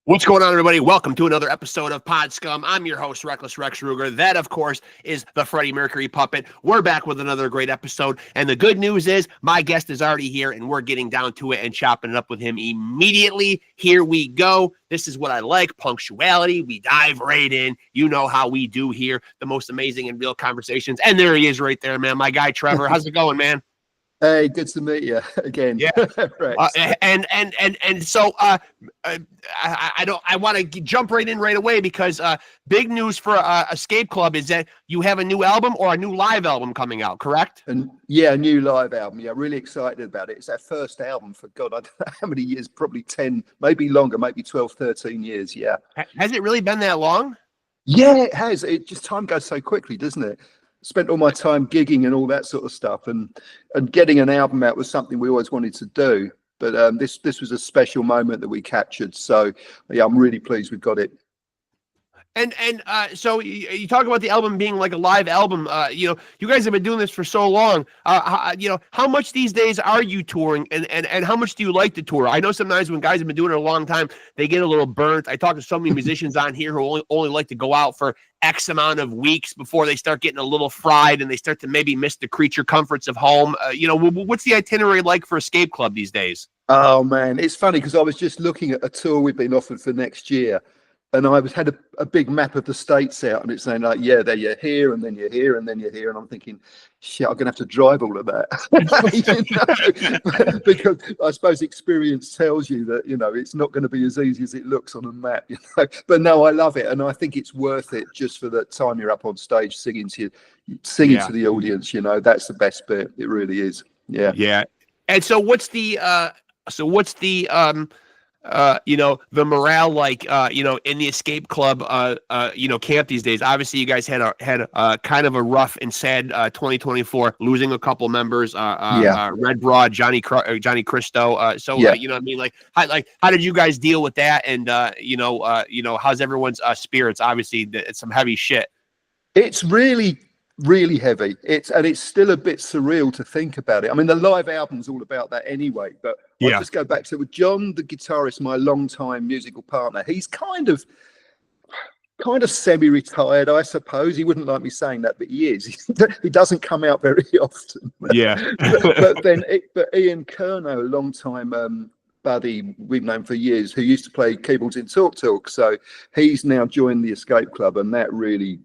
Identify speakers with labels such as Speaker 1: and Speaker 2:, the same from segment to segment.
Speaker 1: What's going on, everybody? Welcome to another episode of Pod Scum. I'm your host, Reckless Rex Ruger. That, of course, is the Freddie Mercury puppet. We're back with another great episode. And the good news is my guest is already here, and we're getting down to it and chopping it up with him immediately. Here we go. This is what I like, punctuality. We dive right in. You know how we do here, the most amazing and real conversations. And there he is right there, man. My guy, Trevor. How's it going, man?
Speaker 2: Hey, good to meet you again.
Speaker 1: Yeah. So I want to jump right in right away because big news for Escape Club is that you have a new album or a new live album coming out, correct?
Speaker 2: And yeah, a new live album. Yeah, really excited about it. It's our first album for God, I don't know how many years, probably 10, maybe longer, maybe 12, 13 years. Yeah.
Speaker 1: Has it really been that long?
Speaker 2: Yeah, it has. It just time goes so quickly, doesn't it? Spent all my time gigging and all that sort of stuff, and getting an album out was something we always wanted to do. But this was a special moment that we captured. So yeah, I'm really pleased we've got it.
Speaker 1: And so you talk about the album being like a live album. You guys have been doing this for so long. How much these days are you touring, and how much do you like to tour? I know sometimes when guys have been doing it a long time, they get a little burnt. I talk to so many musicians on here who only like to go out for X amount of weeks before they start getting a little fried and they start to maybe miss the creature comforts of home. What's the itinerary like for Escape Club these days?
Speaker 2: Oh man, it's funny because I was just looking at a tour we've been offered for next year. And I had a big map of the states out, and it's saying like, yeah, there you're here, and then you're here, and then you're here, and I'm thinking, shit, I'm gonna have to drive all of that, because I suppose experience tells you that it's not going to be as easy as it looks on a map, But no, I love it, and I think it's worth it just for the time you're up on stage singing to the audience. That's the best bit. It really is. Yeah.
Speaker 1: Yeah. And so what's the the morale like in the Escape Club camp these days? Obviously you guys had a kind of a rough and sad 2024, losing a couple members, Red Broad, Johnny Cristo, how did you guys deal with that? And how's everyone's spirits? Obviously it's some heavy shit.
Speaker 2: It's really heavy. It's still a bit surreal to think about it. I mean, the live album's all about that anyway, but I'll just go back to with John, the guitarist, my longtime musical partner. He's kind of semi-retired, I suppose. He wouldn't like me saying that, but he is. He doesn't come out very often.
Speaker 1: Yeah.
Speaker 2: but Ian Curnow, a longtime buddy we've known for years, who used to play keyboards in Talk Talk, so he's now joined the Escape Club, and that really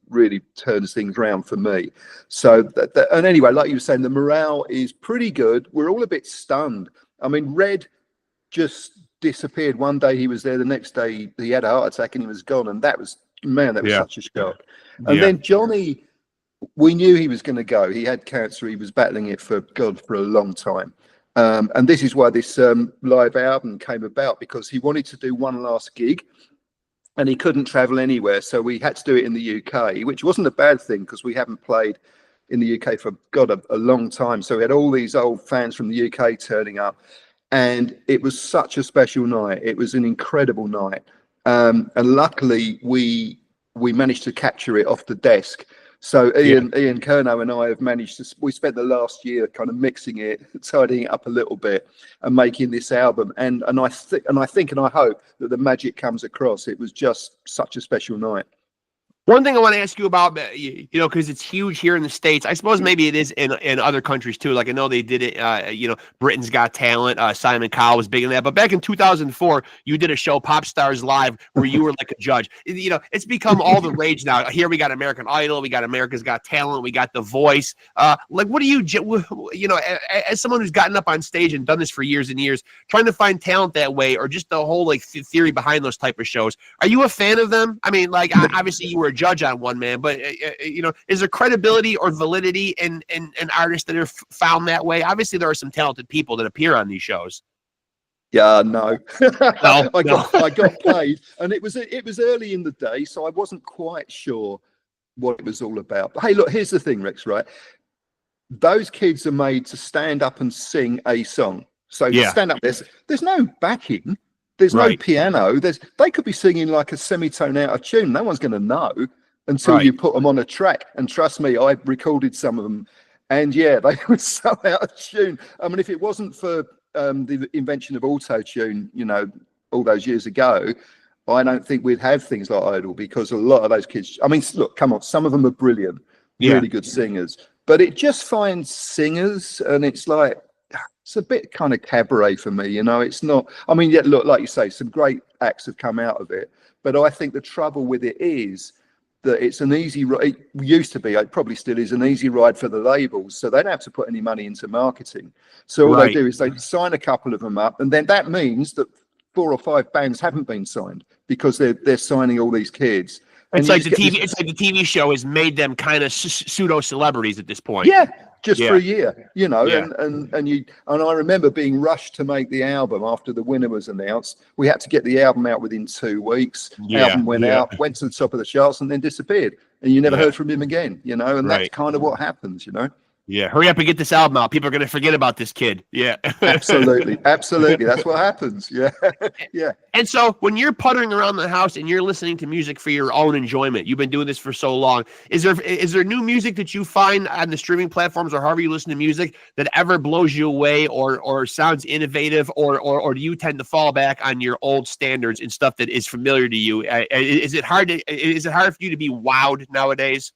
Speaker 2: turns things around for me. So and anyway, like you were saying, the morale is pretty good. We're all a bit stunned. I mean, Red just disappeared. One day he was there, the next day he had a heart attack and he was gone, and that was such a shock. And then Johnny, we knew he was going to go. He had cancer. He was battling it for a long time. And this is why this live album came about, because he wanted to do one last gig and he couldn't travel anywhere. So we had to do it in the UK, which wasn't a bad thing because we haven't played in the UK for a long time. So we had all these old fans from the UK turning up, and it was such a special night. It was an incredible night. And luckily we managed to capture it off the desk. So Ian Curnow and I have managed to. We spent the last year kind of mixing it, tidying it up a little bit, and making this album. And I think and I hope that the magic comes across. It was just such a special night.
Speaker 1: One thing I want to ask you about, because it's huge here in the States. I suppose maybe it is in other countries too. Like I know they did it, Britain's Got Talent. Simon Cowell was big in that. But back in 2004, you did a show, Pop Stars Live, where you were like a judge. It's become all the rage now. Here we got American Idol, we got America's Got Talent, we got The Voice. What do you, as someone who's gotten up on stage and done this for years and years, trying to find talent that way, or just the whole theory behind those type of shows? Are you a fan of them? I mean, obviously you were a judge on one, man, but is there credibility or validity in artists that are found that way? Obviously there are some talented people that appear on these shows.
Speaker 2: No. I got paid, and it was early in the day, so I wasn't quite sure what it was all about. But hey, look, here's the thing, Rex, right? Those kids are made to stand up and sing a song. So stand up, there's no backing. There's no piano. They could be singing like a semitone out of tune. No one's going to know until you put them on a track. And trust me, I recorded some of them, and they were so out of tune. I mean, if it wasn't for the invention of auto tune, all those years ago, I don't think we'd have things like Idol, because a lot of those kids, I mean, look, come on, some of them are brilliant, really good singers, but it just finds singers, and it's like, it's a bit kind of cabaret for me, you know. It's not, I mean, yeah, look, like you say, some great acts have come out of it, but I think the trouble with it is that it's an easy ride. It used to be, it probably still is, an easy ride for the labels, so they don't have to put any money into marketing. So all they do is they sign a couple of them up, and then that means that 4 or 5 bands haven't been signed, because they're signing all these kids.
Speaker 1: It's like the TV. It's like the TV show has made them kind of pseudo celebrities at this point.
Speaker 2: Yeah, just for a year, you know. And I remember being rushed to make the album after the winner was announced. We had to get the album out within 2 weeks. Album went out, went to the top of the charts, and then disappeared. And you never heard from him again, you know. And that's kind of what happens, you know.
Speaker 1: Yeah, hurry up and get this album out. People are going to forget about this kid. Yeah.
Speaker 2: Absolutely. That's what happens. Yeah. Yeah.
Speaker 1: And so when you're puttering around the house and you're listening to music for your own enjoyment, you've been doing this for so long, is there new music that you find on the streaming platforms or however you listen to music that ever blows you away or sounds innovative, or do you tend to fall back on your old standards and stuff that is familiar to you? Is it hard for you to be wowed nowadays?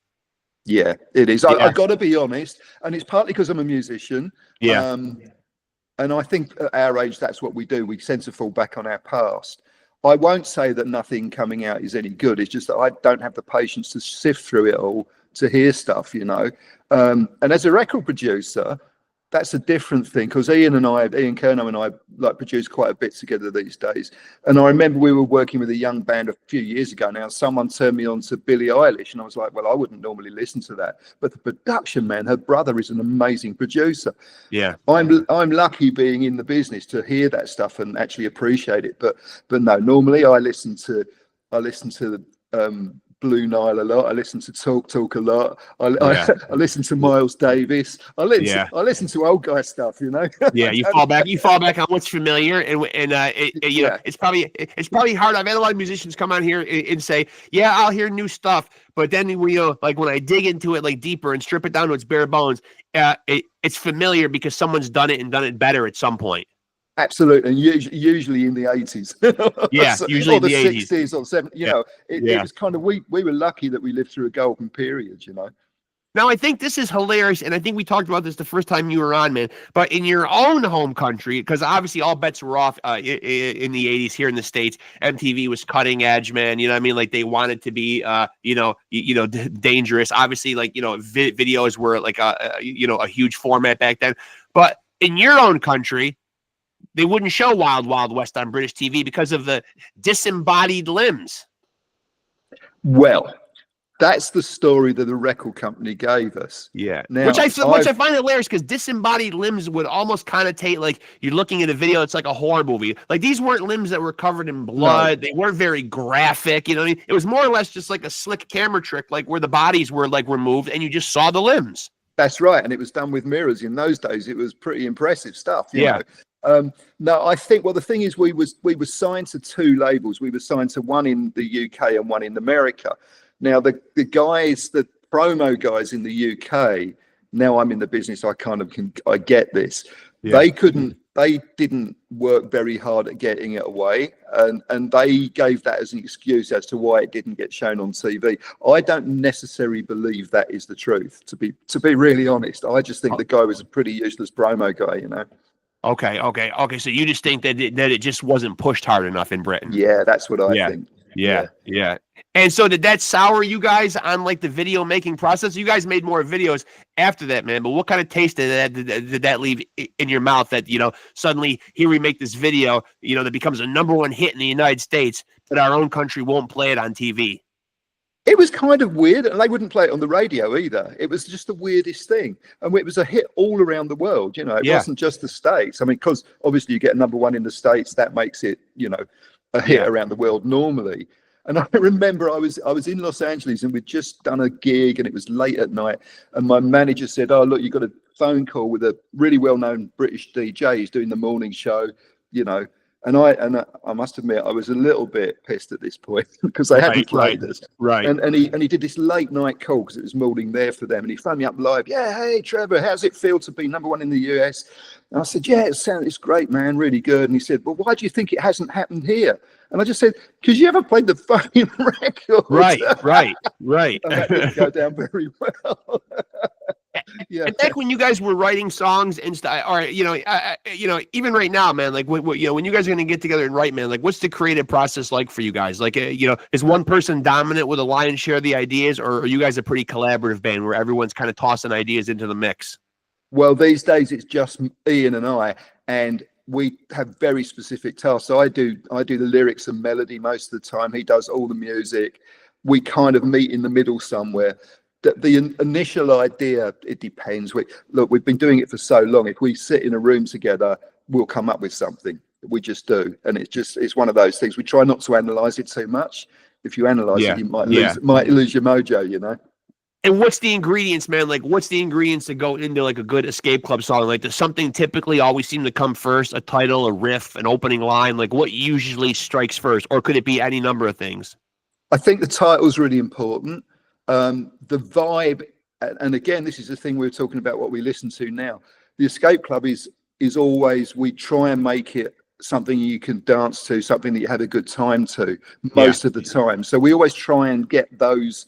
Speaker 2: Yeah, it is. I got to be honest, and it's partly because I'm a musician.
Speaker 1: Yeah.
Speaker 2: And I think at our age, that's what we do. We tend to fall back on our past. I won't say that nothing coming out is any good. It's just that I don't have the patience to sift through it all to hear stuff, you know. And as a record producer, that's a different thing, because Ian Curnow and I like produce quite a bit together these days. And I remember we were working with a young band a few years ago now. Someone turned me on to Billie Eilish, and I was like, well, I wouldn't normally listen to that, but the production, man, her brother is an amazing producer. Yeah, I'm lucky being in the business to hear that stuff and actually appreciate it. But no, normally I listen to Blue Nile a lot. I listen to Talk a lot. I listen to Miles Davis. I listen to old guy stuff, you know.
Speaker 1: Yeah, you fall back on what's familiar, and you know, it's probably hard. I've had a lot of musicians come out here and say, yeah, I'll hear new stuff, but then like when I dig into it like deeper and strip it down to its bare bones, it's familiar because someone's done it better at some point.
Speaker 2: Absolutely, and usually in the 80s.
Speaker 1: Yeah, usually
Speaker 2: or the
Speaker 1: 60s
Speaker 2: or 70s. You know, it was kind of, we were lucky that we lived through a golden period, you know.
Speaker 1: Now, I think this is hilarious, and I think we talked about this the first time you were on, man. But in your own home country, because obviously all bets were off in the 80s here in the States, MTV was cutting edge, man. You know what I mean? Like, they wanted to be, dangerous. Obviously, like, you know, videos were like a huge format back then. But in your own country, they wouldn't show Wild Wild West on British TV because of the disembodied limbs.
Speaker 2: Well, that's the story that the record company gave us.
Speaker 1: Yeah. Now, which I find hilarious, because disembodied limbs would almost connotate like you're looking at a video that's like a horror movie. Like, these weren't limbs that were covered in blood. No. They weren't very graphic. You know what I mean? It was more or less just like a slick camera trick, like where the bodies were like removed and you just saw the limbs.
Speaker 2: That's right. And it was done with mirrors. In those days, it was pretty impressive stuff. You know? No, I think, well, the thing is, we were signed to 2 labels. We were signed to one in the UK and one in America. Now, the promo guys in the UK, now I'm in the business, I get this. Yeah. They didn't work very hard at getting it away, and they gave that as an excuse as to why it didn't get shown on TV. I don't necessarily believe that is the truth, to be really honest. I just think the guy was a pretty useless promo guy, you know.
Speaker 1: Okay. So you just think that it just wasn't pushed hard enough in Britain?
Speaker 2: Yeah, that's what I think.
Speaker 1: Yeah. And so did that sour you guys on like the video making process? You guys made more videos after that, man. But what kind of taste did that leave in your mouth that, you know, suddenly here we make this video, you know, that becomes a #1 hit in the United States, but our own country won't play it on TV?
Speaker 2: It was kind of weird, and they wouldn't play it on the radio either. It was just the weirdest thing, and it was a hit all around the world. You know, it wasn't just the States. I mean, because obviously you get #1 in the States, that makes it, you know, a hit around the world normally. And I remember I was in Los Angeles, and we'd just done a gig, and it was late at night, and my manager said, "Oh, look, you got a phone call with a really well-known British DJ. He's doing the morning show, you know." And I must admit, I was a little bit pissed at this point because they hadn't played this. Right. And he did this late night call because it was morning there for them. And he phoned me up live. Yeah, hey, Trevor, how's it feel to be #1 in the US? And I said, yeah, it's great, man, really good. And he said, well, why do you think it hasn't happened here? And I just said, because you haven't played the fucking record.
Speaker 1: Right.
Speaker 2: And that didn't go down very well. Yeah.
Speaker 1: And back when you guys were writing songs and stuff, or even right now, man, like when you guys are gonna get together and write, man, like what's the creative process like for you guys? Like, is one person dominant with a lion's share of the ideas, or are you guys a pretty collaborative band where everyone's kind of tossing ideas into the mix?
Speaker 2: Well, these days it's just Ian and I, and we have very specific tasks. So I do the lyrics and melody most of the time. He does all the music. We kind of meet in the middle somewhere. The initial idea, it depends. We've been doing it for so long. If we sit in a room together, we'll come up with something. We just do, and it's one of those things. We try not to analyze it too much. If you analyze it, you might lose your mojo.
Speaker 1: And what's the ingredients, man? Like, what's the ingredients to go into like a good Escape Club song? Like, does something typically always seem to come first? A title, a riff, an opening line? Like, what usually strikes first, or could it be any number of things?
Speaker 2: I think the title's really important. The vibe, and again, this is the thing we were talking about, what we listen to now. The Escape Club is always, we try and make it something you can dance to, something that you have a good time to most of the time. So we always try and get those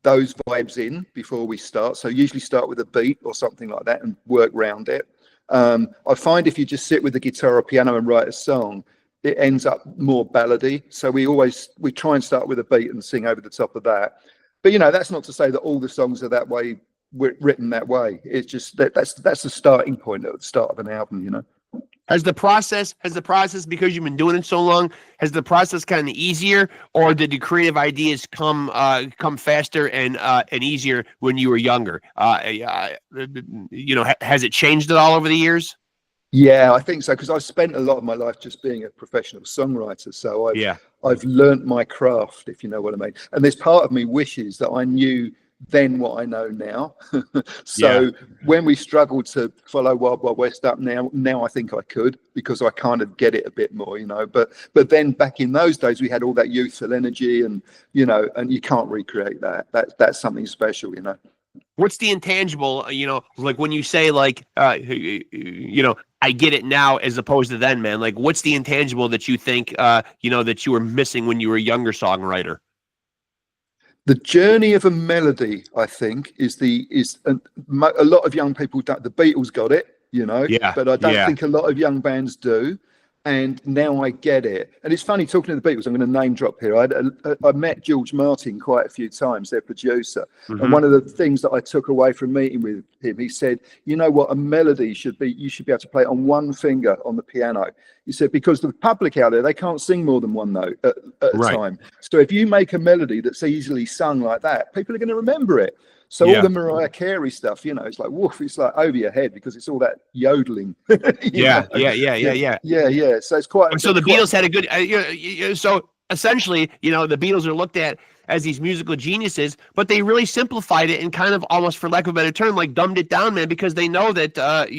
Speaker 2: vibes in before we start. So usually start with a beat or something like that and work around it. I find if you just sit with the guitar or piano and write a song, it ends up more ballady. So we try and start with a beat and sing over the top of that. But that's not to say that all the songs are that way, written that way. It's just that's the starting point at the start of an album.
Speaker 1: Has the process, because you've been doing it so long, has the process kind of easier, or did the creative ideas come faster and easier when you were younger? Has it changed at all over the years?
Speaker 2: Yeah, I think so, because I've spent a lot of my life just being a professional songwriter. So I've learnt my craft, if you know what I mean. And there's part of me wishes that I knew then what I know now. So when we struggled to follow Wild Wild West up now I think I could, because I kind of get it a bit more, But then back in those days we had all that youthful energy, and and you can't recreate that. That's something special,
Speaker 1: What's the intangible, like when you say like, I get it now as opposed to then, man, like what's the intangible that you think, that you were missing when you were a younger songwriter?
Speaker 2: The journey of a melody, I think, is a lot of young people don't. The Beatles got it, but I don't think a lot of young bands do. And now I get it. And it's funny talking to the Beatles. I'm going to name drop here. I met George Martin quite a few times, their producer. Mm-hmm. And one of the things that I took away from meeting with him, he said, you know what, a melody should be, you should be able to play it on one finger on the piano. He said, because the public out there, they can't sing more than one note at a time. So if you make a melody that's easily sung like that, people are going to remember it. So all the Mariah Carey stuff, it's like woof, it's like over your head because it's all that yodeling.
Speaker 1: Yeah.
Speaker 2: So it's quite.
Speaker 1: So the Beatles had a good. So essentially, the Beatles are looked at as these musical geniuses, but they really simplified it and kind of almost, for lack of a better term, like dumbed it down, man, because they know that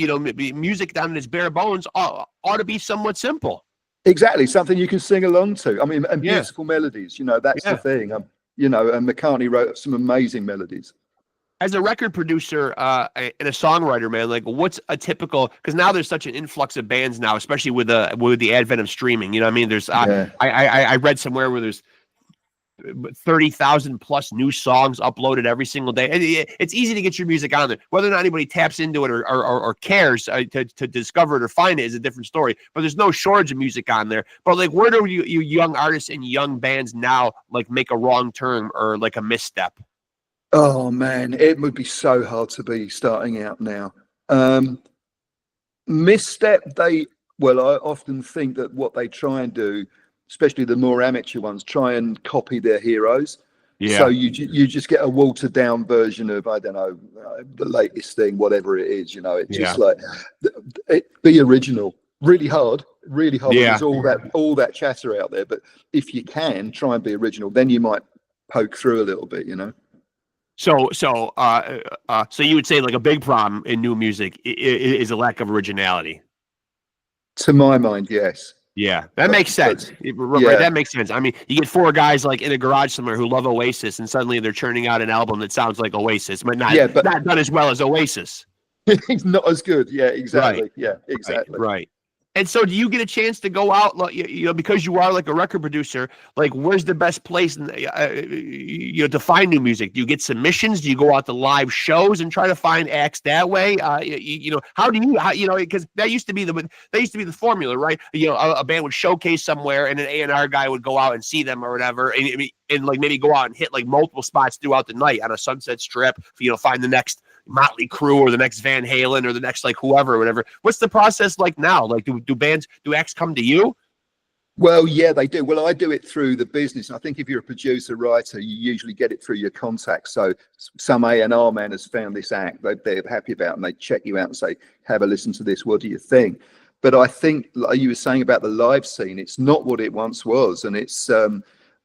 Speaker 1: music down in its bare bones ought to be somewhat simple.
Speaker 2: Exactly, something you can sing along to. I mean, and beautiful melodies. That's the thing. And McCartney wrote some amazing melodies.
Speaker 1: As a record producer and a songwriter, man, like what's a typical? Because now there's such an influx of bands now, especially with the advent of streaming. You know what I mean? There's I read somewhere where there's 30,000 plus new songs uploaded every single day. And it's easy to get your music on there. Whether or not anybody taps into it or cares to discover it or find it is a different story. But there's no shortage of music on there. But like, where do you young artists and young bands now like make a wrong turn or like a misstep?
Speaker 2: Oh man, it would be so hard to be starting out now. Misstep, I often think that what they try and do, especially the more amateur ones, try and copy their heroes. So you just get a watered down version of, I don't know, the latest thing, whatever it is, it's just like, be original. Really hard. There's all that chatter out there, but if you can try and be original, then you might poke through a little bit,
Speaker 1: So you would say like a big problem in new music is a lack of originality.
Speaker 2: To my mind, yes.
Speaker 1: Yeah, that makes sense. Right, that makes sense. I mean, you get four guys like in a garage somewhere who love Oasis, and suddenly they're churning out an album that sounds like Oasis, but not done as well as Oasis.
Speaker 2: Not as good. Yeah, exactly. Right. Yeah, exactly.
Speaker 1: Right. And so, do you get a chance to go out, like, because you are like a record producer? Like, where's the best place, to find new music? Do you get submissions? Do you go out to live shows and try to find acts that way? How do you, because that used to be the formula, right? A band would showcase somewhere, and an A&R guy would go out and see them or whatever, and like maybe go out and hit like multiple spots throughout the night on a Sunset Strip. Find the next Motley Crue or the next Van Halen or the next like whoever or whatever. What's the process like now? Like, do acts come to you?
Speaker 2: Well, yeah, they do. Well, I do it through the business. I think if you're a producer writer, you usually get it through your contacts. So some A&R man has found this act they're happy about, and they check you out and say, have a listen to this, what do you think? But I think, like you were saying about the live scene, it's not what it once was. And it's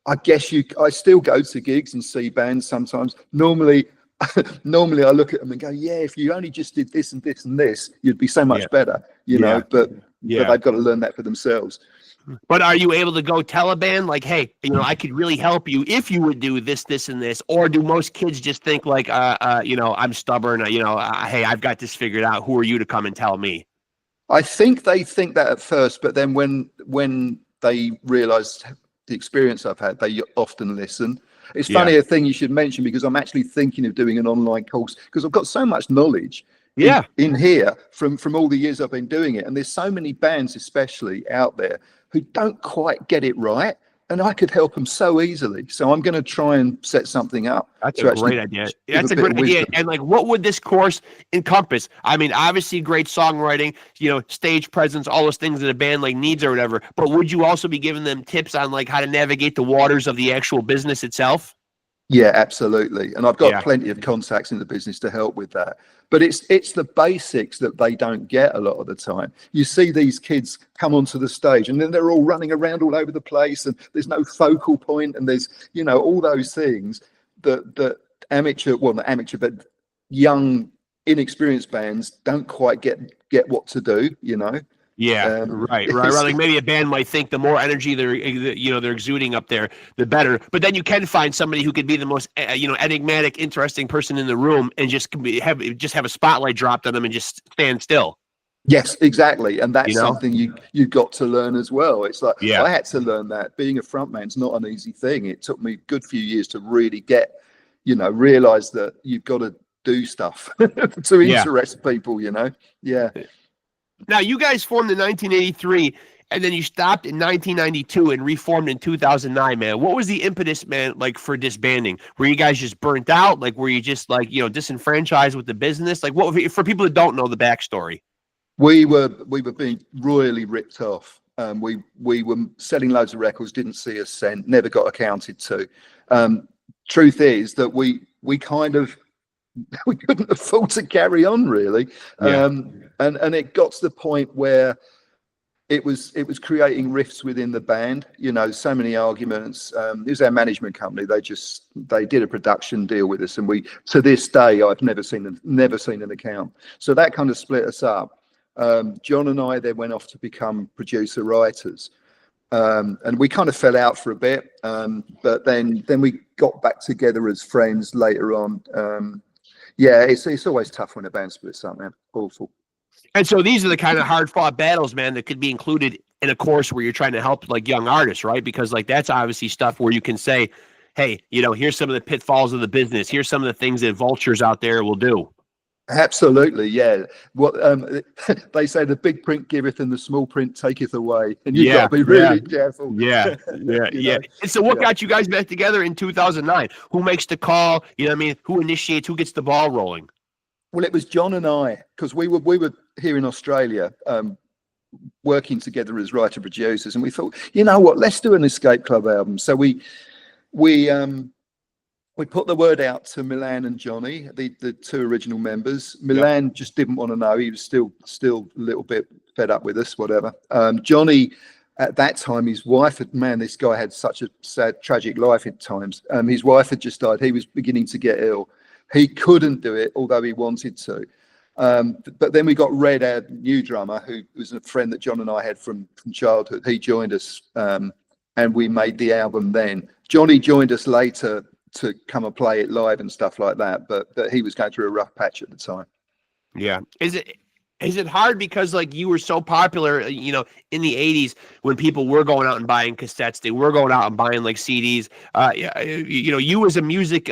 Speaker 2: I guess I still go to gigs and see bands sometimes. Normally I look at them and go, yeah, if you only just did this and this and this, you'd be so much better, but they've got to learn that for themselves.
Speaker 1: But are you able to go tell a band like, hey, I could really help you if you would do this, this, and this? Or do most kids just think like, I'm stubborn, hey, I've got this figured out. Who are you to come and tell me?
Speaker 2: I think they think that at first, but then when they realize the experience I've had, they often listen. It's funny, a thing you should mention, because I'm actually thinking of doing an online course, because I've got so much knowledge in here from all the years I've been doing it. And there's so many bands, especially out there, who don't quite get it right. And I could help them so easily. So I'm going to try and set something up.
Speaker 1: That's a great idea. That's a great idea. And like, what would this course encompass? I mean, obviously great songwriting, stage presence, all those things that a band like needs or whatever. But would you also be giving them tips on like how to navigate the waters of the actual business itself?
Speaker 2: Yeah, absolutely. And I've got plenty of contacts in the business to help with that. But it's the basics that they don't get a lot of the time. You see these kids come onto the stage and then they're all running around all over the place, and there's no focal point, and there's, all those things that not amateur, but young, inexperienced bands don't quite get what to do,
Speaker 1: Yeah, right. Like maybe a band might think the more energy they're exuding up there, the better. But then you can find somebody who could be the most enigmatic, interesting person in the room, and just have a spotlight dropped on them and just stand still.
Speaker 2: Yes, exactly. And that's something you got to learn as well. It's like I had to learn that being a frontman's not an easy thing. It took me a good few years to really get, realize that you've got to do stuff to interest people. Yeah.
Speaker 1: Now, you guys formed in 1983, and then you stopped in 1992 and reformed in 2009, man. What was the impetus, man, like for disbanding? Were you guys just burnt out? Like, were you just like, disenfranchised with the business? Like, what, for people that don't know the backstory?
Speaker 2: We were being royally ripped off. We were selling loads of records, didn't see a cent, never got accounted to. Truth is that we couldn't afford to carry on, really. And it got to the point where it was creating rifts within the band, so many arguments. It was our management company. They did a production deal with us, and to this day I've never seen an account. So that kind of split us up. John and I then went off to become producer writers. And we kind of fell out for a bit, but then we got back together as friends later on. It's always tough when a band splits up, man. Awful.
Speaker 1: And so these are the kind of hard-fought battles, man, that could be included in a course where you're trying to help like young artists, right? Because like that's obviously stuff where you can say, hey, here's some of the pitfalls of the business. Here's some of the things that vultures out there will do.
Speaker 2: Absolutely, yeah. What they say, the big print giveth and the small print taketh away, and you've got to be really careful.
Speaker 1: Yeah. And so, what got you guys back together in 2009? Who makes the call? Who initiates? Who gets the ball rolling?
Speaker 2: Well, it was John and I, because we were here in Australia, working together as writer producers, and we thought, what, let's do an Escape Club album. So we put the word out to Milan and Johnny, the two original members. Milan just didn't want to know. He was still a little bit fed up with us, whatever. Johnny, at that time, his wife this guy had such a sad, tragic life at times. His wife had just died. He was beginning to get ill. He couldn't do it, although he wanted to. But then we got Red, our new drummer, who was a friend that John and I had from childhood. He joined us, and we made the album then. Johnny joined us later to come and play it live and stuff like that, but he was going through a rough patch at the time.
Speaker 1: Yeah. Is it Is it hard because like you were so popular, in the 80s when people were going out and buying cassettes, they were going out and buying like CDs. You as a music,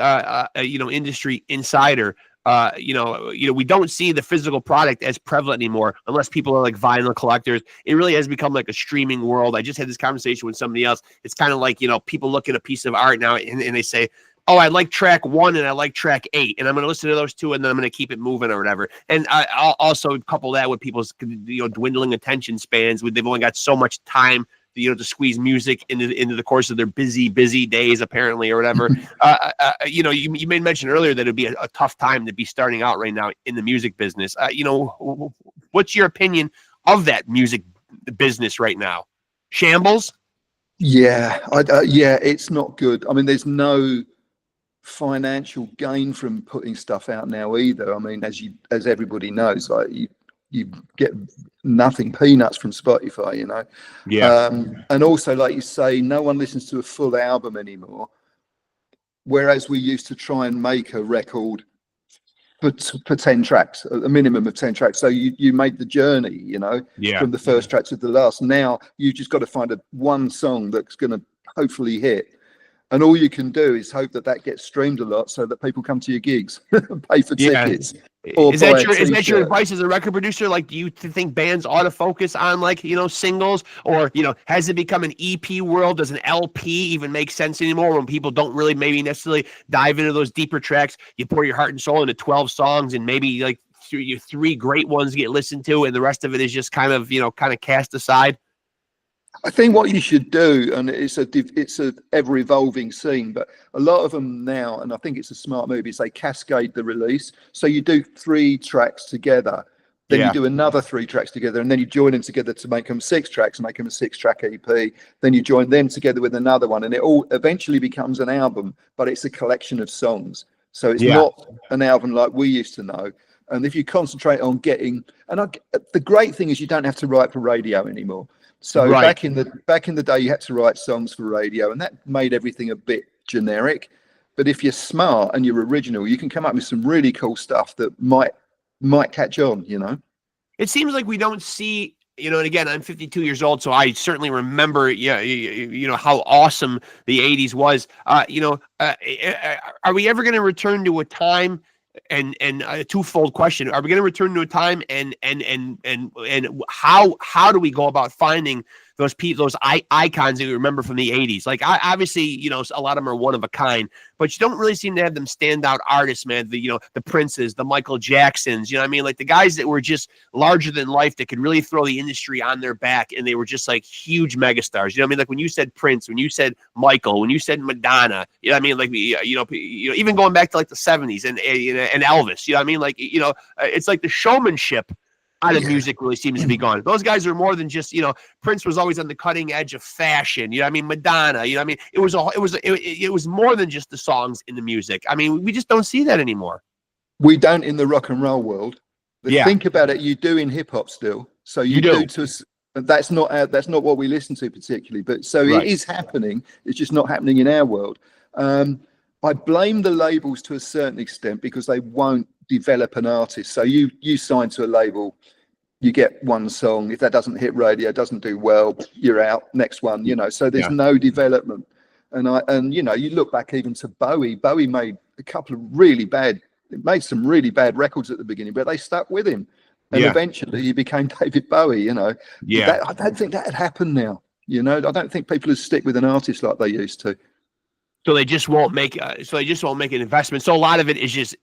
Speaker 1: industry insider, we don't see the physical product as prevalent anymore unless people are like vinyl collectors. It really has become like a streaming world. I just had this conversation with somebody else. It's kind of like, people look at a piece of art now and they say, oh, I like track 1 and I like track 8, and I'm going to listen to those 2, and then I'm going to keep it moving or whatever. And I'll also couple that with people's, dwindling attention spans. They've only got so much time, to squeeze music into the course of their busy days, apparently, or whatever. You made mention earlier that it'd be a tough time to be starting out right now in the music business. What's your opinion of that music business right now? Shambles?
Speaker 2: Yeah, it's not good. I mean, there's no financial gain from putting stuff out now either. I mean, as everybody knows, like you get nothing, peanuts from Spotify,
Speaker 1: Yeah.
Speaker 2: And also, like you say, no one listens to a full album anymore, whereas we used to try and make a record for 10 tracks, a minimum of 10 tracks. So you made the journey, from the first track to the last. Now you just got to find one song that's going to hopefully hit. And all you can do is hope that gets streamed a lot so that people come to your gigs, pay for tickets.
Speaker 1: Is that your advice as a record producer? Like, do you think bands ought to focus on like, singles, or, has it become an EP world? Does an LP even make sense anymore when people don't really maybe necessarily dive into those deeper tracks? You pour your heart and soul into 12 songs and maybe like three great ones get listened to and the rest of it is just kind of cast aside.
Speaker 2: I think what you should do, and it's a ever evolving scene, but a lot of them now, and I think it's a smart move, is they cascade the release. So you do 3 tracks together, then you do another 3 tracks together, and then you join them together to make them 6 tracks, and make them a 6-track EP. Then you join them together with another one, and it all eventually becomes an album, but it's a collection of songs. So it's not an album like we used to know. And if you concentrate on getting, the great thing is you don't have to write for radio anymore. So back in the day, you had to write songs for radio, and that made everything a bit generic. But if you're smart and you're original, you can come up with some really cool stuff that might catch on.
Speaker 1: It seems like we don't see, and again, I'm 52 years old, so I certainly remember, how awesome the 80s was. Are we ever going to return to a time? And a twofold question: are we going to return to a time, and how do we go about finding those icons that we remember from the 80s? Like, obviously, a lot of them are one of a kind, but you don't really seem to have them standout artists, man. The Princes, the Michael Jacksons, I mean, like the guys that were just larger than life, that could really throw the industry on their back, and they were just like huge megastars. I mean, like when you said Prince, when you said Michael, when you said Madonna, I mean, like even going back to like the 70s and Elvis, I mean, like it's like the showmanship out of music really seems to be gone. Those guys are more than just, Prince was always on the cutting edge of fashion. I mean, Madonna, I mean, it was more than just the songs in the music. I mean, we just don't see that anymore.
Speaker 2: We don't in the rock and roll world. But think about it. You do in hip hop still. So you do that's not what we listen to particularly, but so it is happening. It's just not happening in our world. I blame the labels to a certain extent because they won't develop an artist. So you sign to a label, you get one song. If that doesn't hit radio, doesn't do well, you're out. Next one, So there's no development. And you look back even to Bowie. Bowie made some really bad records at the beginning, but they stuck with him. And eventually he became David Bowie, I don't think that had happened now. I don't think people would stick with an artist like they used to.
Speaker 1: So they just won't make an investment. So a lot of it is just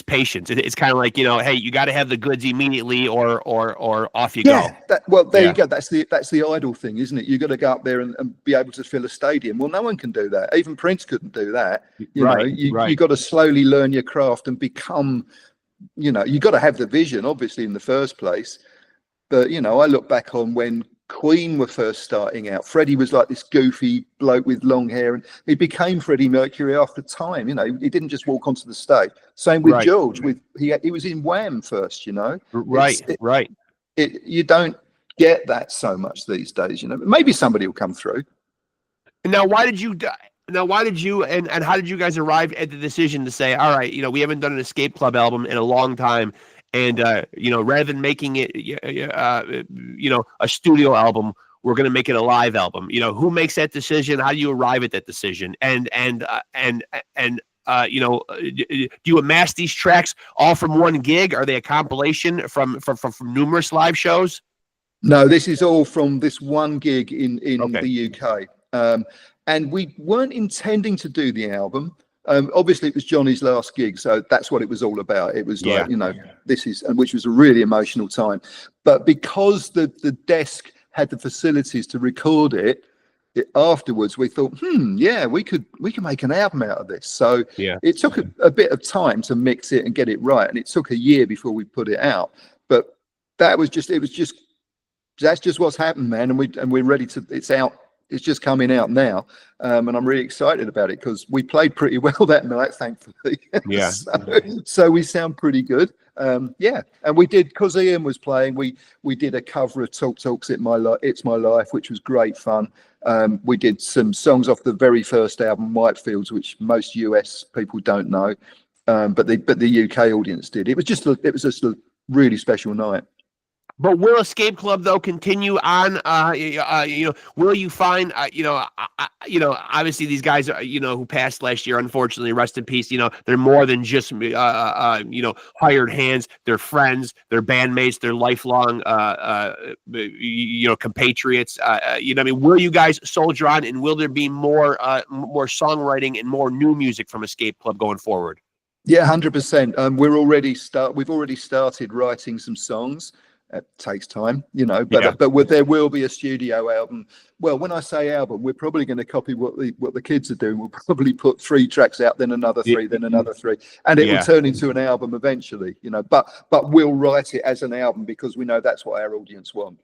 Speaker 1: patience. It's kind of like, hey, you got to have the goods immediately or off you go.
Speaker 2: There you go. That's the idol thing, isn't it? You got to go up there and be able to fill a stadium. Well, no one can do that. Even Prince couldn't do that. You got to slowly learn your craft and become, you got to have the vision, obviously, in the first place. But, I look back on when Queen were first starting out. Freddie was like this goofy bloke with long hair, and he became Freddie Mercury after time. He didn't just walk onto the stage. Same with George. He was in Wham first. You don't get that so much these days. Maybe somebody will come through.
Speaker 1: Now, why did you and how did you guys arrive at the decision to say, all right, we haven't done an Escape Club album in a long time, and rather than making it a studio album, we're going to make it a live album. Who makes that decision? How do you arrive at that decision? Do you amass these tracks all from one gig? Are they a compilation from numerous live shows?
Speaker 2: No, this is all from this one gig in
Speaker 1: Okay.
Speaker 2: the UK. And we weren't intending to do the album. Obviously, it was Johnny's last gig, so that's what it was all about. It was like, this is, and which was a really emotional time. But because the desk had the facilities to record it afterwards, we thought, we could make an album out of this. So it took a bit of time to mix it and get it right, and it took a year before we put it out. But that's just what's happened, man. And we're ready to. It's out. It's just coming out now, and I'm really excited about it because we played pretty well that night, thankfully.
Speaker 1: Yeah.
Speaker 2: so we sound pretty good. And we did, because Ian was playing. We did a cover of Talk Talk's "It's My Life," which was great fun. We did some songs off the very first album, Whitefields, which most US people don't know, but the UK audience did. It was just a really special night.
Speaker 1: But will Escape Club though continue on? Will you find obviously these guys who passed last year, unfortunately, rest in peace. They're more than just hired hands. They're friends. They're bandmates. They're lifelong compatriots. Will you guys soldier on, and will there be more songwriting and more new music from Escape Club going forward?
Speaker 2: Yeah, 100%. We've already started writing some songs. It takes time, but there will be a studio album. Well, when I say album, we're probably going to copy what the kids are doing. We'll probably put 3 tracks out, then another 3, then another 3, and it will turn into an album eventually, But we'll write it as an album because we know that's what our audience want.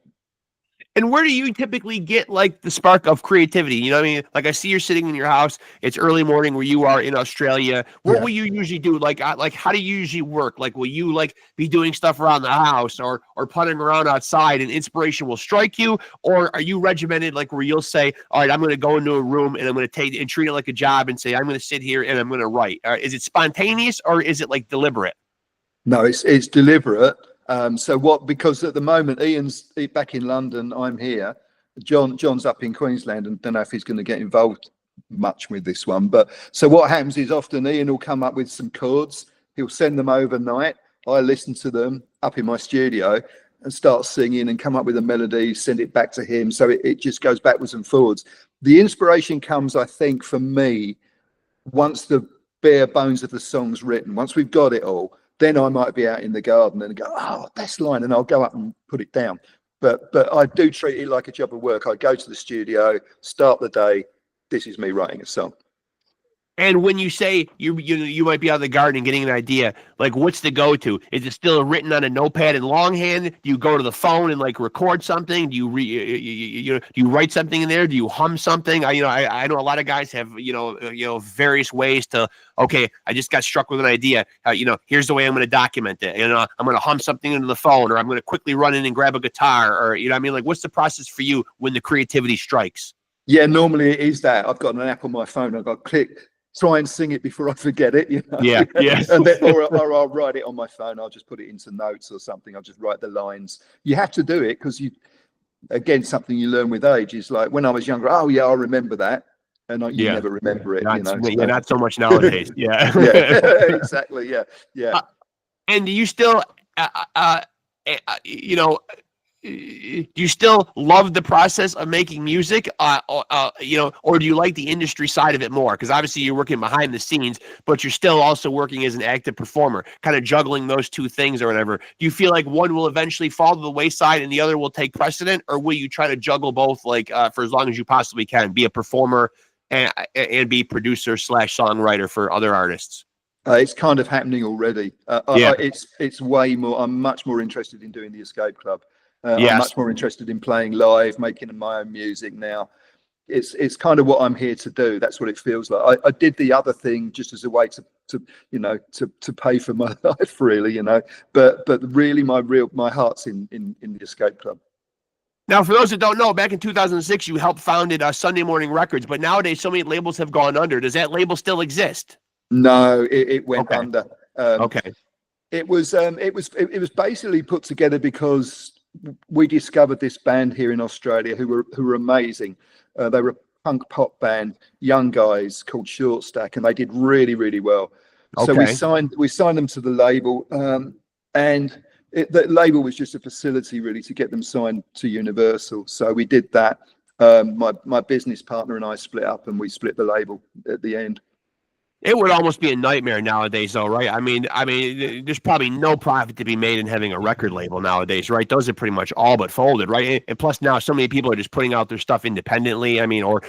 Speaker 1: And where do you typically get like the spark of creativity? Like I see you're sitting in your house. It's early morning where you are in Australia. What will you usually do? Like how do you usually work? Like, will you be doing stuff around the house or putting around outside and inspiration will strike you? Or are you regimented, like where you'll say, all right, I'm going to go into a room and I'm going to take and treat it like a job and say, I'm going to sit here and I'm going to write. Is it spontaneous or is it like deliberate?
Speaker 2: No, it's deliberate. Because at the moment Ian's back in London, I'm here. John's up in Queensland, and don't know if he's going to get involved much with this one. But so what happens is often Ian will come up with some chords. He'll send them overnight. I listen to them up in my studio and start singing and come up with a melody, send it back to him. So it just goes backwards and forwards. The inspiration comes, I think, for me, once the bare bones of the song's written. Once we've got it all, then I might be out in the garden and go, oh, that's line, and I'll go up and put it down. But I do treat it like a job of work. I go to the studio, start the day. This is me writing a song.
Speaker 1: And when you say you might be out in the garden and getting an idea, like what's the go-to? Is it still written on a notepad in longhand? Do you go to the phone and like record something? Do you do you write something in there? Do you hum something? I know a lot of guys have various ways to. Okay, I just got struck with an idea. Here's the way I'm going to document it. I'm going to hum something into the phone, or I'm going to quickly run in and grab a guitar, or like what's the process for you when the creativity strikes?
Speaker 2: Yeah, normally it is that I've got an app on my phone. I've got click. Try and sing it before I forget it,
Speaker 1: Yeah.
Speaker 2: And then, or I'll write it on my phone. I'll just put it into notes or something. I'll just write the lines. You have to do it because something you learn with age is like when I was younger. Oh yeah, I remember that, and you never remember it.
Speaker 1: Not so much nowadays. Yeah.
Speaker 2: Exactly. Yeah.
Speaker 1: And do you still, do you still love the process of making music, or do you like the industry side of it more? Because obviously you're working behind the scenes, but you're still also working as an active performer, kind of juggling those two things or whatever. Do you feel like one will eventually fall to the wayside and the other will take precedent, or will you try to juggle both, for as long as you possibly can, be a performer and be producer / songwriter for other artists?
Speaker 2: It's kind of happening already. It's way more. I'm much more interested in doing the Escape Club. I'm much more interested in playing live, making my own music now. It's kind of what I'm here to do. That's what it feels like. I did the other thing just as a way to pay for my life, really, But really, my heart's in the Escape Club.
Speaker 1: Now, for those that don't know, back in 2006, you helped founded Sunday Morning Records, but nowadays so many labels have gone under. Does that label still exist?
Speaker 2: No, it went under.
Speaker 1: Okay.
Speaker 2: It was basically put together because we discovered this band here in Australia who were amazing. They were a punk pop band, young guys called Short Stack, and they did really, really well. So we
Speaker 1: Okay.
Speaker 2: signed them to the label, and the label was just a facility really to get them signed to Universal. So we did that. My business partner and I split up, and we split the label at the end.
Speaker 1: It would almost be a nightmare nowadays, though, right? I mean, there's probably no profit to be made in having a record label nowadays, right? Those are pretty much all but folded, right? And plus, now so many people are just putting out their stuff independently. I mean, or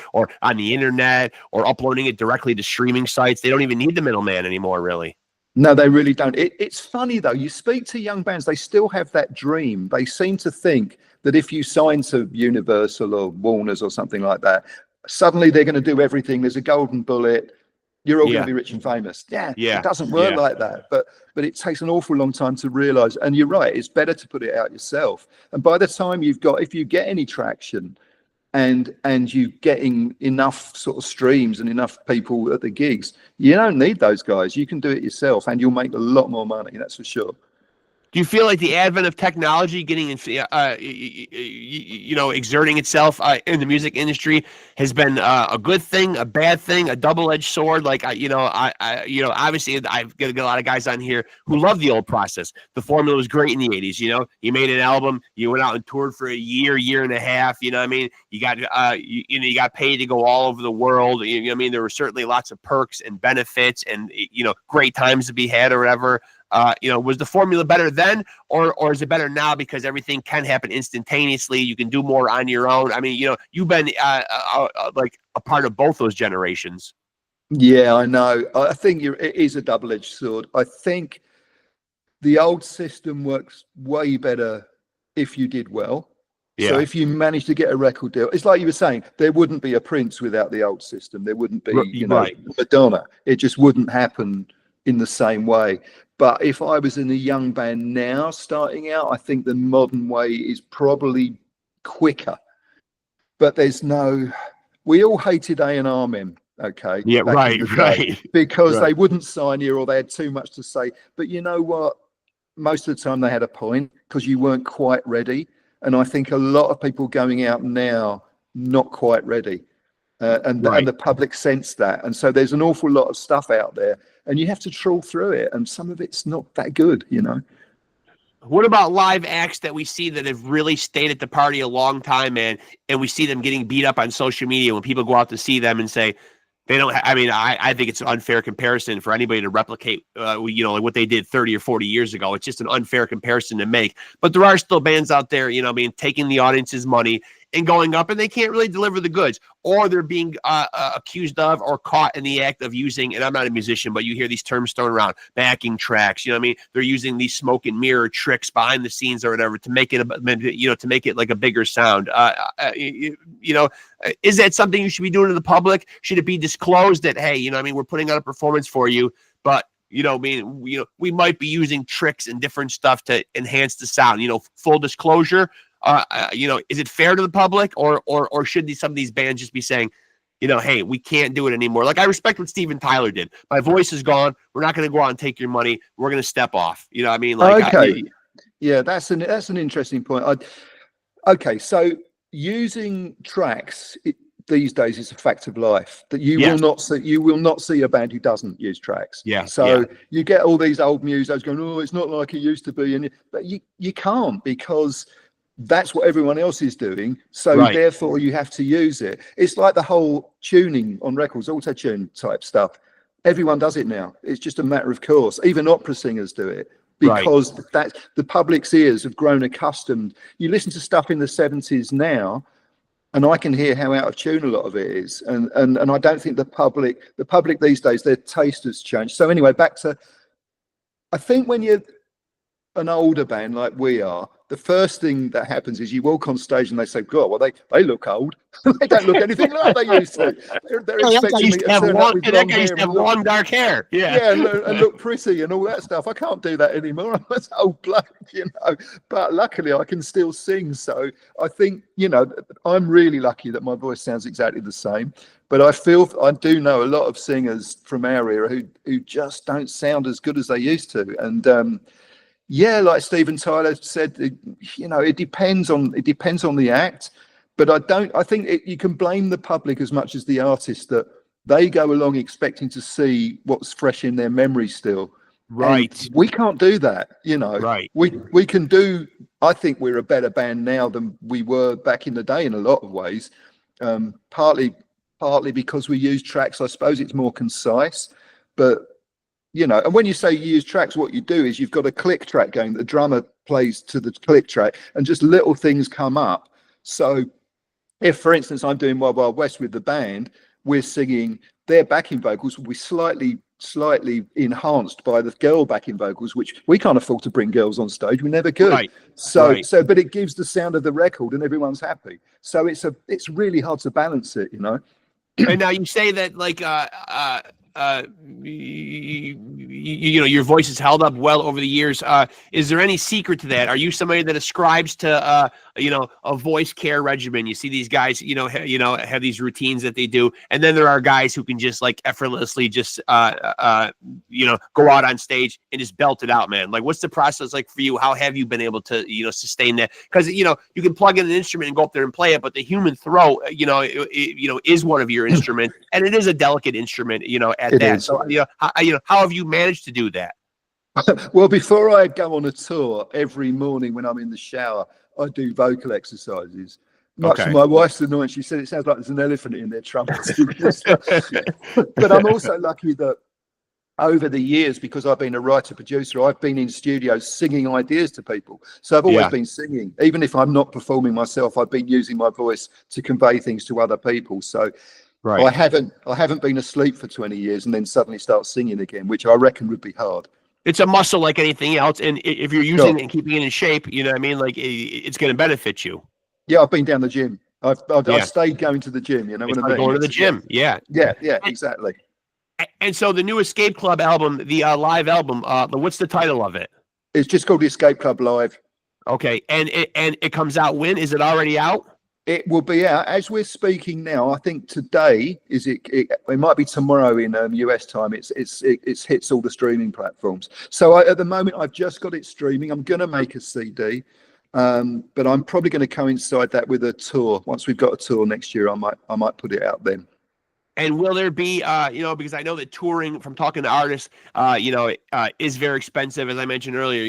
Speaker 1: on the internet, or uploading it directly to streaming sites. They don't even need the middleman anymore, really.
Speaker 2: No, they really don't. It's funny though. You speak to young bands; they still have that dream. They seem to think that if you sign to Universal or Warner's or something like that, suddenly they're going to do everything. There's a golden bullet. You're all going to be rich and famous. Yeah, it doesn't work like that. But it takes an awful long time to realize. And you're right, it's better to put it out yourself. And by the time if you get any traction and you getting enough sort of streams and enough people at the gigs, you don't need those guys. You can do it yourself, and you'll make a lot more money. That's for sure.
Speaker 1: Do you feel like the advent of technology getting, exerting itself in the music industry has been a good thing, a bad thing, a double-edged sword? Like, obviously I've got a lot of guys on here who love the old process. The formula was great in the 80s. You made an album, you went out and toured for a year and a half. You know what I mean? You got, you got paid to go all over the world. You know what I mean? There were certainly lots of perks and benefits and, great times to be had or whatever. Was the formula better then, or is it better now because everything can happen instantaneously? You can do more on your own. I mean, you've been like a part of both those generations.
Speaker 2: Yeah, I know. I think it is a double-edged sword. I think the old system works way better if you did well.
Speaker 1: Yeah.
Speaker 2: So if you manage to get a record deal, it's like you were saying, there wouldn't be a Prince without the old system. There wouldn't be,
Speaker 1: right.
Speaker 2: Madonna. It just wouldn't happen in the same way. But if I was in a young band now starting out, I think the modern way is probably quicker. But we all hated A&R men, okay?
Speaker 1: Yeah, right.
Speaker 2: Because they wouldn't sign you or they had too much to say. But you know what? Most of the time they had a point because you weren't quite ready. And I think a lot of people going out now, not quite ready. And the public sense that. And so there's an awful lot of stuff out there. And you have to trawl through it, and some of it's not that good,
Speaker 1: What about live acts that we see that have really stayed at the party a long time, man, and we see them getting beat up on social media when people go out to see them and say they don't? I think it's an unfair comparison for anybody to replicate, like what they did 30 or 40 years ago. It's just an unfair comparison to make. But there are still bands out there, taking the audience's money and going up, and they can't really deliver the goods, or they're being accused of or caught in the act of using, and I'm not a musician, but you hear these terms thrown around, backing tracks, they're using these smoke and mirror tricks behind the scenes or whatever to make it, to make it like a bigger sound. Is that something you should be doing to the public? Should it be disclosed that, hey, we're putting on a performance for you, but we might be using tricks and different stuff to enhance the sound, full disclosure. Is it fair to the public, or should some of these bands just be saying, hey, we can't do it anymore? Like, I respect what Steven Tyler did. My voice is gone. We're not going to go out and take your money. We're going to step off. You know what I mean? Like,
Speaker 2: okay. Yeah, that's an interesting point. Okay, so using tracks these days is a fact of life that you will not see a band who doesn't use tracks.
Speaker 1: Yeah.
Speaker 2: So you get all these old musos going, oh, it's not like it used to be, but you can't, because that's what everyone else is doing. So therefore you have to use it. It's like the whole tuning on records, auto-tune type stuff. Everyone does it now. It's just a matter of course. Even opera singers do it because that the public's ears have grown accustomed. You listen to stuff in the 70s now, and I can hear how out of tune a lot of it is. And I don't think the public these days, their taste has changed. So anyway, back to, I think when you're an older band like we are, the first thing that happens is you walk on stage and they say, God, well, they look old. They don't look anything like they used to. They're expecting me to turn up with long hair and
Speaker 1: long dark hair.
Speaker 2: Yeah, and look pretty and all that stuff. I can't do that anymore. I'm an old bloke, But luckily, I can still sing. So I think, I'm really lucky that my voice sounds exactly the same. But I do know a lot of singers from our era who just don't sound as good as they used to. And like Steven Tyler said, it depends on the act. But I think you can blame the public as much as the artist, that they go along expecting to see what's fresh in their memory still.
Speaker 1: Right.
Speaker 2: And we can't do that,
Speaker 1: Right.
Speaker 2: We can do. I think we're a better band now than we were back in the day in a lot of ways. Partly because we use tracks. I suppose it's more concise, but and when you say you use tracks, what you do is you've got a click track going. The drummer plays to the click track, and just little things come up. So, if, for instance, I'm doing Wild Wild West with the band, we're singing, their backing vocals will be slightly enhanced by the girl backing vocals, which we can't afford to bring girls on stage. We never could.
Speaker 1: Right.
Speaker 2: But it gives the sound of the record, and everyone's happy. So it's really hard to balance it,
Speaker 1: And now you say that your voice is held up well over the years. Is there any secret to that? Are you somebody that ascribes to a voice care regimen? You see these guys have these routines that they do, and then there are guys who can just effortlessly just go out on stage and just belt it out, man. Like, what's the process like for you? How have you been able to sustain that? Because you can plug in an instrument and go up there and play it, but the human throat is one of your instruments, and it is a delicate instrument at that. Is. So how have you managed to do that?
Speaker 2: Well, before I go on a tour, every morning when I'm in the shower, I do vocal exercises. Much to my wife's annoyance, she said it sounds like there's an elephant in their trumpets. But I'm also lucky that over the years, because I've been a writer-producer, I've been in studios singing ideas to people. So I've always been singing. Even if I'm not performing myself, I've been using my voice to convey things to other people. So I haven't been asleep for 20 years and then suddenly start singing again, which I reckon would be hard.
Speaker 1: It's a muscle like anything else, and if you're using it and keeping it in shape, it's going to benefit you.
Speaker 2: Yeah, I've been down the gym. I've stayed going to the gym. You know what I mean?
Speaker 1: Going to the gym. Yeah,
Speaker 2: exactly.
Speaker 1: And so the new Escape Club album, the live album, what's the title of it?
Speaker 2: It's just called the Escape Club Live.
Speaker 1: Okay, and it comes out when? Is it already out?
Speaker 2: It will be out as we're speaking now. I think today is it. It might be tomorrow in US time. It hits all the streaming platforms. So at the moment, I've just got it streaming. I'm going to make a CD, but I'm probably going to coincide that with a tour. Once we've got a tour next year, I might put it out then.
Speaker 1: And will there be, because I know that touring, from talking to artists, is very expensive, as I mentioned earlier.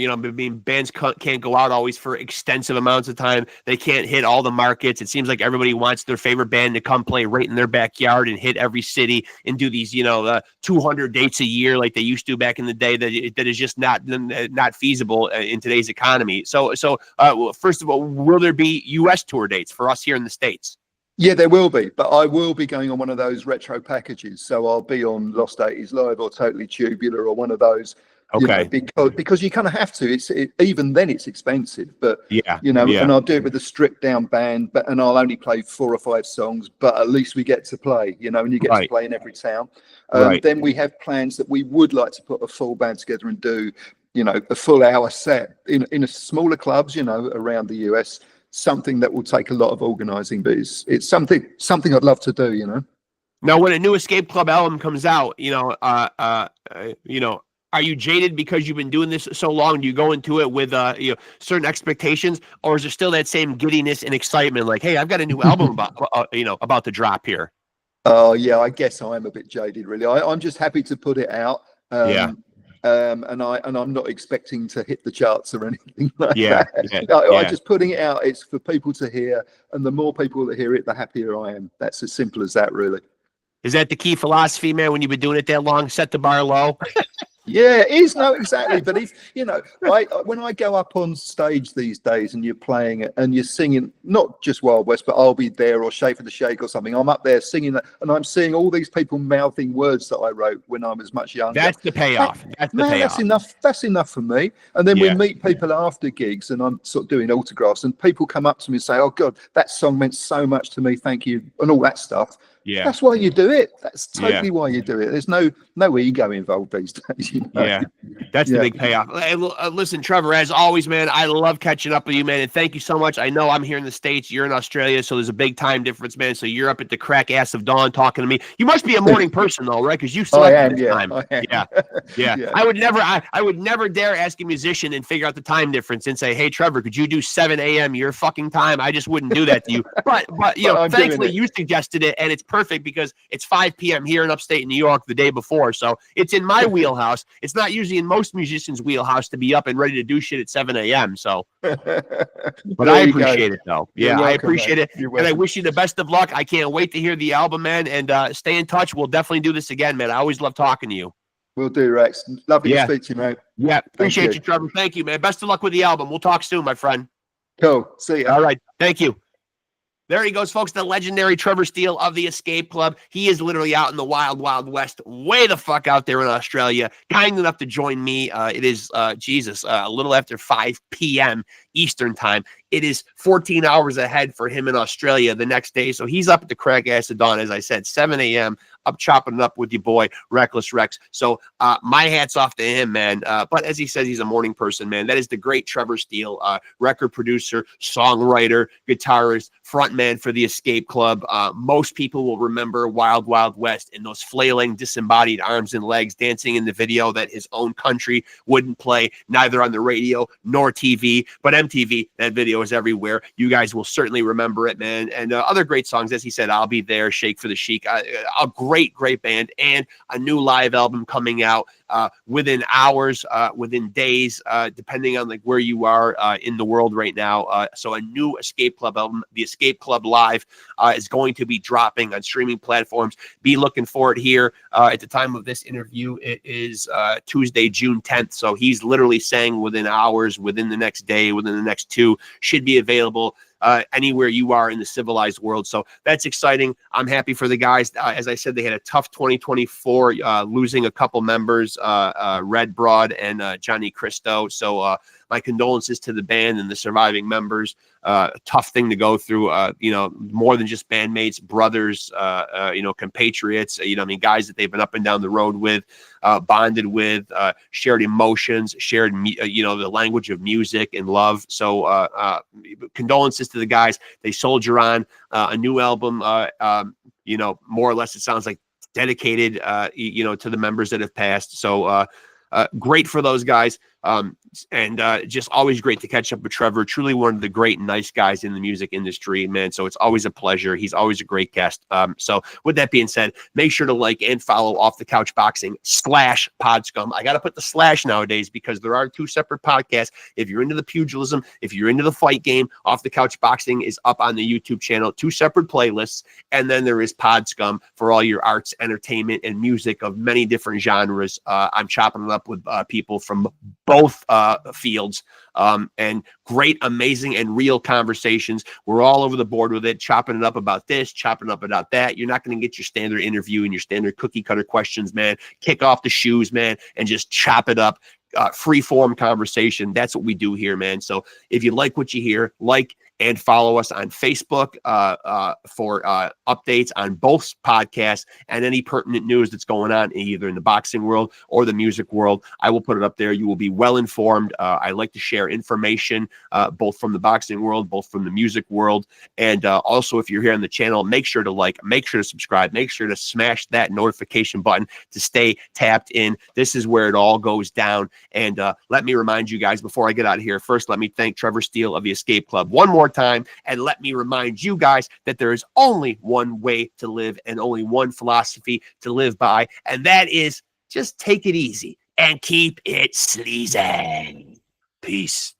Speaker 1: Bands can't go out always for extensive amounts of time. They can't hit all the markets. It seems like everybody wants their favorite band to come play right in their backyard and hit every city and do these, 200 dates a year like they used to back in the day. That is just not feasible in today's economy. So first of all, will there be U.S. tour dates for us here in the States?
Speaker 2: Yeah, there will be, but I will be going on one of those retro packages. So I'll be on Lost 80s Live or Totally Tubular or one of those.
Speaker 1: Okay.
Speaker 2: Because you kind of have to. Even then it's expensive, but and I'll do it with a stripped down band, and I'll only play 4 or 5 songs, but at least we get to play, and you get to play in every town. Then we have plans that we would like to put a full band together and do, a full hour set in a smaller clubs, around the US. Something that will take a lot of organizing, but it's something I'd love to do,
Speaker 1: Now, when a new Escape Club album comes out, are you jaded because you've been doing this so long? Do you go into it with certain expectations, or is there still that same giddiness and excitement? Like, hey, I've got a new album about to drop here.
Speaker 2: Oh yeah, I guess I am a bit jaded, really. I'm just happy to put it out. And I'm not expecting to hit the charts or anything like that. I'm just putting it out. It's for people to hear, and the more people that hear it, the happier I am. That's as simple as that, really.
Speaker 1: Is that the key philosophy, man? When you've been doing it that long, set the bar low.
Speaker 2: Yeah, it is. No, exactly. But if you know, when I go up on stage these days and you're playing it and you're singing, not just Wild West, but I'll Be There or Shake for the Shake or something. I'm up there singing that, and I'm seeing all these people mouthing words that I wrote when I was much younger.
Speaker 1: That's the payoff. That's the
Speaker 2: Man,
Speaker 1: payoff.
Speaker 2: that's enough. That's enough for me. And then we
Speaker 1: Yeah.
Speaker 2: meet people after gigs, and I'm sort of doing autographs, and people come up to me and say, "Oh God, that song meant so much to me. Thank you," and all that stuff.
Speaker 1: Yeah.
Speaker 2: That's why you do it. That's
Speaker 1: Yeah.
Speaker 2: totally why you do it. There's no ego involved these days. You know?
Speaker 1: Yeah, that's the
Speaker 2: Yeah.
Speaker 1: big payoff. Hey, listen, Trevor, as always, man, I love catching up with you, man, and thank you so much. I know I'm here in the States, you're in Australia, so there's a big time difference, man. So you're up at the crack ass of dawn talking to me. You must be a morning person, though, right? Because you select
Speaker 2: I am,
Speaker 1: this
Speaker 2: yeah,
Speaker 1: time.
Speaker 2: I am.
Speaker 1: Yeah.
Speaker 2: Yeah.
Speaker 1: I would never dare ask a musician and figure out the time difference and say, "Hey, Trevor, could you do 7 a.m. your fucking time?" I just wouldn't do that to you. But you know,
Speaker 2: I'm doing
Speaker 1: thankfully
Speaker 2: it.
Speaker 1: you suggested it, and it's perfect because it's 5 p.m. here in upstate New York the day before, so it's in my wheelhouse. It's not usually in most musicians' wheelhouse to be up and ready to do shit at 7 a.m. So, but I appreciate it, though. Yeah,
Speaker 2: welcome,
Speaker 1: I appreciate
Speaker 2: man.
Speaker 1: it, and I wish you the best of luck. I can't wait to hear the album, man, and stay in touch. We'll definitely do this again, man. I always love talking to you.
Speaker 2: We'll do, Rex. Lovely to speak to you, mate.
Speaker 1: Yeah, appreciate
Speaker 2: you,
Speaker 1: Trevor. Thank you, man. Best of luck with the album. We'll talk soon, my friend.
Speaker 2: Cool. See ya.
Speaker 1: All right. Thank you. There he goes, folks, the legendary Trevor Steele of the Escape Club. He is literally out in the wild, wild west, way the fuck out there in Australia, kind enough to join me. It is, a little after 5 p.m. Eastern time. It is 14 hours ahead for him in Australia the next day. So he's up at the crack ass of dawn, as I said, 7 a.m., up chopping it up with your boy, Reckless Rexx. So my hat's off to him, man. But as he says, he's a morning person, man. That is the great Trevor Steele, record producer, songwriter, guitarist, frontman for the Escape Club. Most people will remember Wild Wild West and those flailing, disembodied arms and legs dancing in the video that his own country wouldn't play, neither on the radio nor TV. But MTV, that video is everywhere. You guys will certainly remember it, man. And other great songs, as he said, I'll Be There, Shake for the Chic. A great band, and a new live album coming out within hours, within days, depending on like where you are in the world right now. So a new Escape Club album, the Escape Club Live, is going to be dropping on streaming platforms. Be looking for it here. At the time of this interview, it is Tuesday, June 10th. So he's literally saying within hours, within the next day, within the next 2, should be available anywhere you are in the civilized world. So that's exciting. I'm happy for the guys. As I said, they had a tough 2024, losing a couple members, Red Broad and Johnny Cristo. So my condolences to the band and the surviving members. Tough thing to go through, more than just bandmates, brothers, compatriots, guys that they've been up and down the road with, bonded with, shared emotions, shared, the language of music and love. So condolences to the guys. They soldier on. A new album, more or less, it sounds like dedicated, to the members that have passed. So great for those guys. And just always great to catch up with Trevor. Truly one of the great and nice guys in the music industry, man. So it's always a pleasure. He's always a great guest. So with that being said, make sure to like and follow Off the Couch Boxing /PodScum. I got to put the slash nowadays because there are 2 separate podcasts. If you're into the pugilism, if you're into the fight game, Off the Couch Boxing is up on the YouTube channel, 2 separate playlists. And then there is PodScum for all your arts, entertainment, and music of many different genres. I'm chopping it up with people from both fields, and great, amazing, and real conversations. We're all over the board with it, chopping it up about this, chopping it up about that. You're not going to get your standard interview and your standard cookie cutter questions, man. Kick off the shoes, man, and just chop it up. Free form conversation. That's what we do here, man. So if you like what you hear, like and follow us on Facebook for updates on both podcasts and any pertinent news that's going on either in the boxing world or the music world. I will put it up there. You will be well informed. I like to share information both from the boxing world, both from the music world. And also, if you're here on the channel, make sure to like, make sure to subscribe, make sure to smash that notification button to stay tapped in. This is where it all goes down. And let me remind you guys before I get out of here, first, let me thank Trevor Steele of the Escape Club one more time. And let me remind you guys that there is only one way to live and only one philosophy to live by. And that is just take it easy and keep it sleazy. Peace.